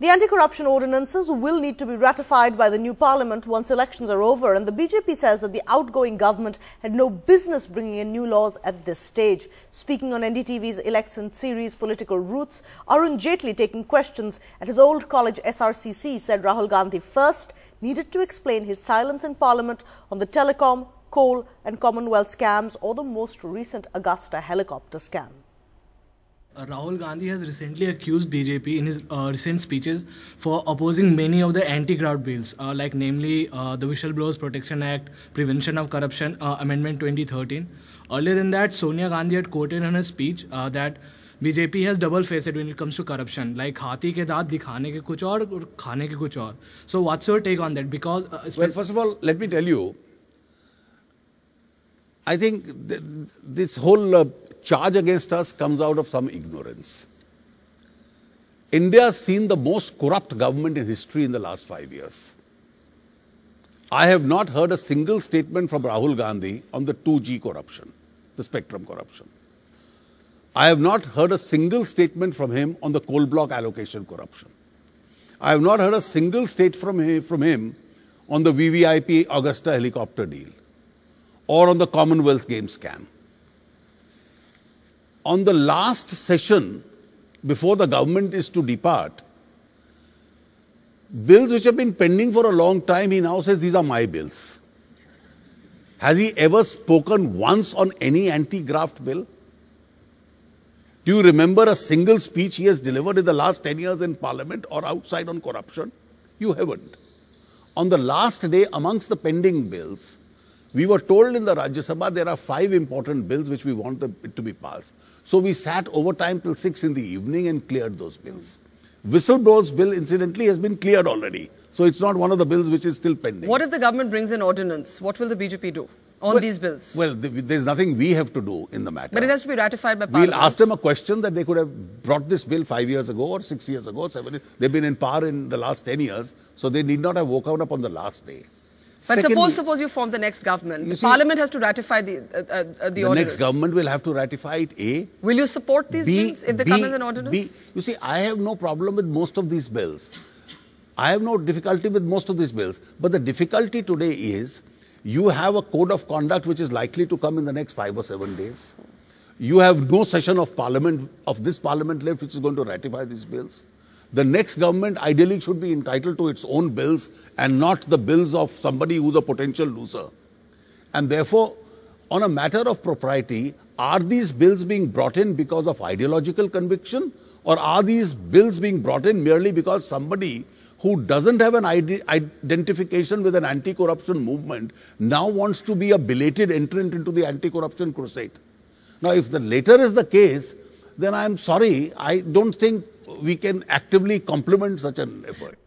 The anti-corruption ordinances will need to be ratified by the new parliament once elections are over, and the BJP says that the outgoing government had no business bringing in new laws at this stage. Speaking on NDTV's election series Political Roots, Arun Jaitley, taking questions at his old college SRCC, said Rahul Gandhi first needed to explain his silence in parliament on the telecom, coal and commonwealth scams or the most recent Agusta helicopter scam. Rahul Gandhi has recently accused BJP in his recent speeches for opposing many of the anti-graft bills, like namely the Whistleblowers Protection Act, Prevention of Corruption Amendment 2013. Earlier than that, Sonia Gandhi had quoted in her speech that BJP has double-faced when it comes to corruption, like हाथी के दांत दिखाने के कुछ और खाने के कुछ और. So what's your take on that? Because well, first of all, let me tell you, I think this whole charge against us comes out of some ignorance. India has seen the most corrupt government in history in the last 5 years. I have not heard a single statement from Rahul Gandhi on the 2G corruption, the spectrum corruption. I have not heard a single statement from him on the coal block allocation corruption. I have not heard a single statement from him on the VVIP Agusta helicopter deal or on the Commonwealth Games scam. On the last session, before the government is to depart, bills which have been pending for a long time, he now says, these are my bills. Has he ever spoken once on any anti-graft bill? Do you remember a single speech he has delivered in the last 10 years in Parliament or outside on corruption? You haven't. On the last day, amongst the pending bills, we were told in the Rajya Sabha there are 5 important bills which we want it to be passed. So we sat overtime till 6 in the evening and cleared those bills. Whistleblowers bill, incidentally, has been cleared already. So it's not one of the bills which is still pending. What if the government brings in ordinance? What will the BJP do on these bills? Well, there's nothing we have to do in the matter. But it has to be ratified by Parliament. We'll ask them a question that they could have brought this bill 5 years ago or 6 years ago, 7 years. They've been in power in the last 10 years, so they need not have woken up on the last day. But Secondly, suppose you form the next government. The Parliament has to ratify the ordinance. The next government will have to ratify it, A. Will you support these bills if they come as an ordinance? B. You see, I have no problem with most of these bills. I have no difficulty with most of these bills. But the difficulty today is, you have a code of conduct which is likely to come in the next 5 or 7 days. You have no session of Parliament, of this Parliament left, which is going to ratify these bills. The next government ideally should be entitled to its own bills and not the bills of somebody who's a potential loser. And therefore, on a matter of propriety, are these bills being brought in because of ideological conviction, or are these bills being brought in merely because somebody who doesn't have an identification with an anti-corruption movement now wants to be a belated entrant into the anti-corruption crusade? Now, if the latter is the case, then I'm sorry, I don't think we can actively complement such an effort.